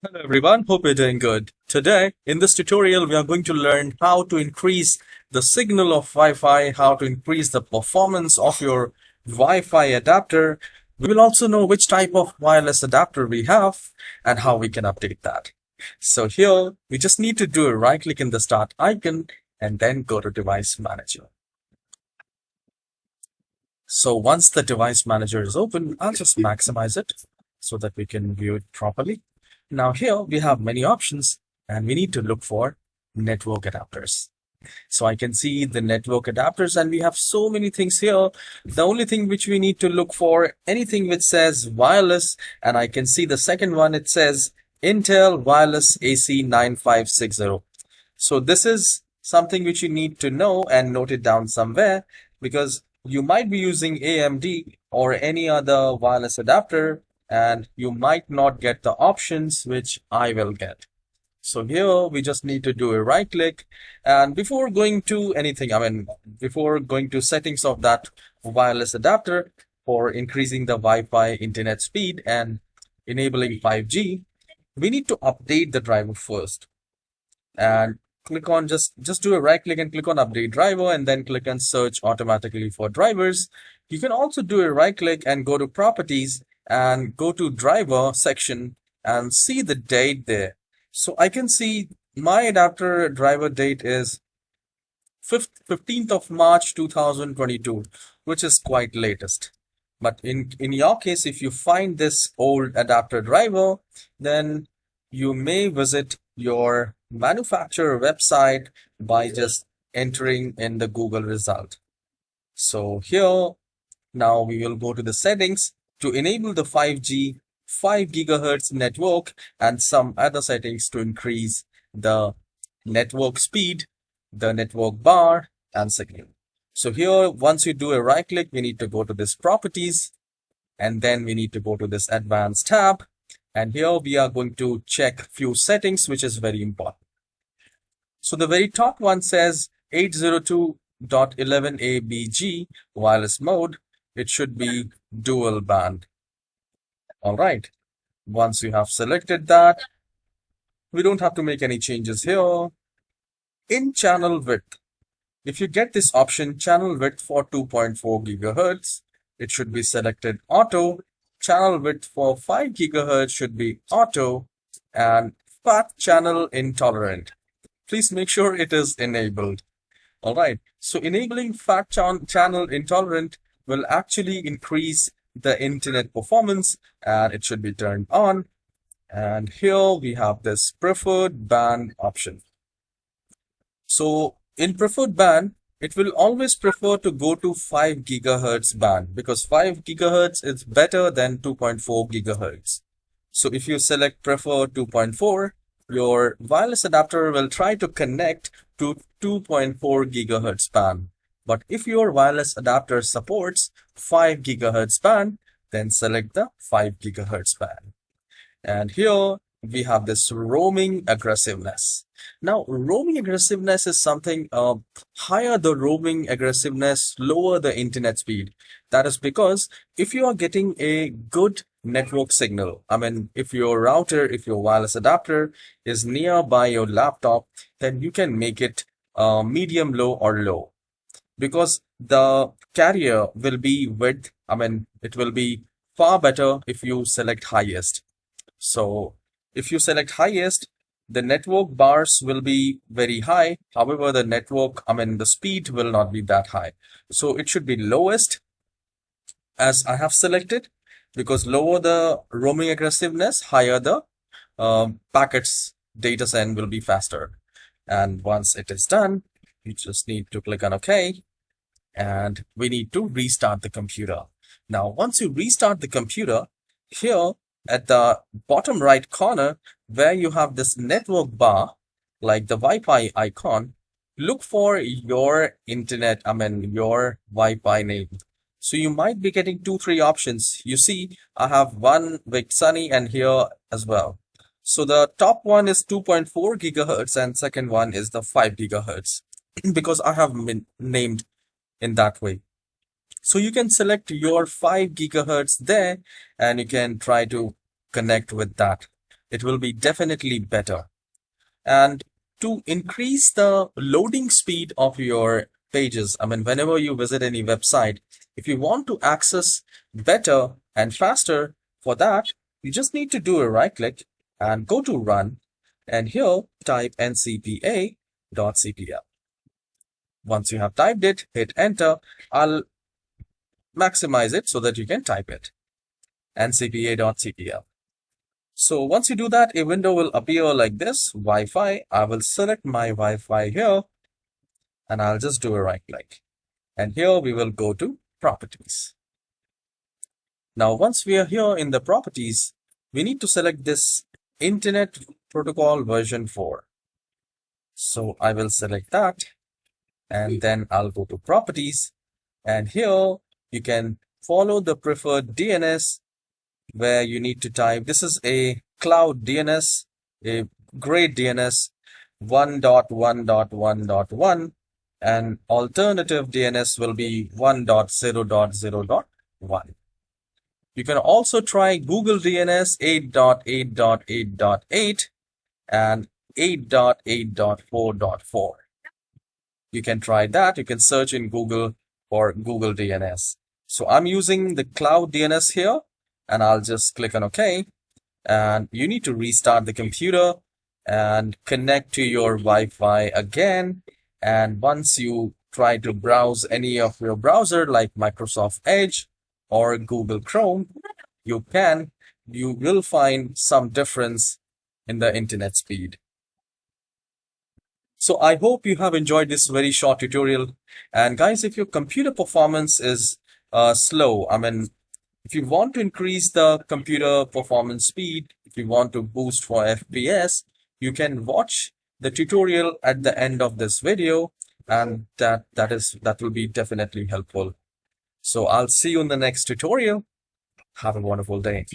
Hello everyone, hope you're doing good. Today, in this tutorial, we are going to learn how to increase the signal of Wi-Fi, how to increase the performance of your Wi-Fi adapter. We will also know which type of wireless adapter we have and how we can update that. So here, we just need to do a right click in the start icon and then go to device manager. So once the device manager is open, I'll just maximize it so that we can view it properly. Now here we have many options and we need to look for network adapters. So I can see the network adapters and we have so many things here. The only thing which we need to look for, anything which says wireless, and I can see the second one, it says Intel Wireless AC 9560. So this is something which you need to know and note it down somewhere, because you might be using AMD or any other wireless adapter and you might not get the options which I will get. So here we just need to do a right click, and before going to anything, before going to settings of that wireless adapter for increasing the Wi-Fi internet speed and enabling 5G, we need to update the driver first. And click on just do a right click and click on update driver, and then click on search automatically for drivers. You can also do a right click and go to properties and go to driver section and see the date there. So I can see my adapter driver date is 15th of March 2022, which is quite latest. But in your case, if you find this old adapter driver, then you may visit your manufacturer website by just entering in the Google result. So here, now we will go to the settings to enable the 5G 5 gigahertz network and some other settings to increase the network speed, the network bar, and signal. So here, once you do a right click, we need to go to this properties, and then we need to go to this advanced tab. And here we are going to check few settings, which is very important. So the very top one says 802.11abg wireless mode. It should be dual band. All right. Once you have selected that, we don't have to make any changes here. In channel width, if you get this option, channel width for 2.4 gigahertz, it should be selected auto. Channel width for 5 gigahertz should be auto, and Fat Channel Intolerant, please make sure it is enabled. All right, so enabling Fat Channel Intolerant will actually increase the internet performance, and it should be turned on. And here we have this preferred band option. So in preferred band, it will always prefer to go to 5 gigahertz band because 5 gigahertz is better than 2.4 gigahertz. So if you select prefer 2.4, your wireless adapter will try to connect to 2.4 gigahertz band. But if your wireless adapter supports 5 gigahertz band, then select the 5 gigahertz band. And here we have this roaming aggressiveness. Now, roaming aggressiveness is something, higher the roaming aggressiveness, lower the internet speed. That is because if you are getting a good network signal, if your router, if your wireless adapter is nearby your laptop, then you can make it medium low or low, because the carrier will be with, it will be far better if you select highest. So if you select highest, the network bars will be very high. However, the network, the speed will not be that high. So it should be lowest as I have selected, because lower the roaming aggressiveness, higher the packets data send will be faster. And once it is done, you just need to click on OK, and we need to restart the computer. Now, once you restart the computer, here at the bottom right corner, where you have this network bar, like the Wi-Fi icon, look for your internet, your Wi-Fi name. So you might be getting 2-3 options. You see, I have one with Sunny and here as well. So the top one is 2.4 gigahertz and second one is the 5 gigahertz because I have named in that way. So you can select your 5 gigahertz there and you can try to connect with that. it will be definitely better. And to increase the loading speed of your pages, I mean, whenever you visit any website, if you want to access better and faster, for that, you just need to do a right click and go to run, and here type ncpa.cpl. Once you have typed it, hit enter. I'll maximize it so that you can type it, ncpa.cpl. So once you do that, a window will appear like this, Wi-Fi. I will select my Wi-Fi here, and I'll just do a right click. And here we will go to properties. Now, once we are here in the properties, we need to select this Internet Protocol version 4. So I will select that, and then I'll go to properties. And here you can follow the preferred DNS, where you need to type, this is a cloud DNS, a great DNS 1.1.1.1, and alternative DNS will be 1.0.0.1. You can also try Google DNS 8.8.8.8 and 8.8.4.4. You can try that. You can search in Google for Google DNS. So I'm using the cloud DNS here, and I'll just click on OK. And you need to restart the computer and connect to your Wi-Fi again. And once you try to browse any of your browser like Microsoft Edge or Google Chrome, you will find some difference in the internet speed. So I hope you have enjoyed this very short tutorial. And guys, if your computer performance is slow, I mean, if you want to increase the computer performance speed, if you want to boost for FPS, you can watch the tutorial at the end of this video, and that will be definitely helpful. So I'll see you in the next tutorial. Have a wonderful day.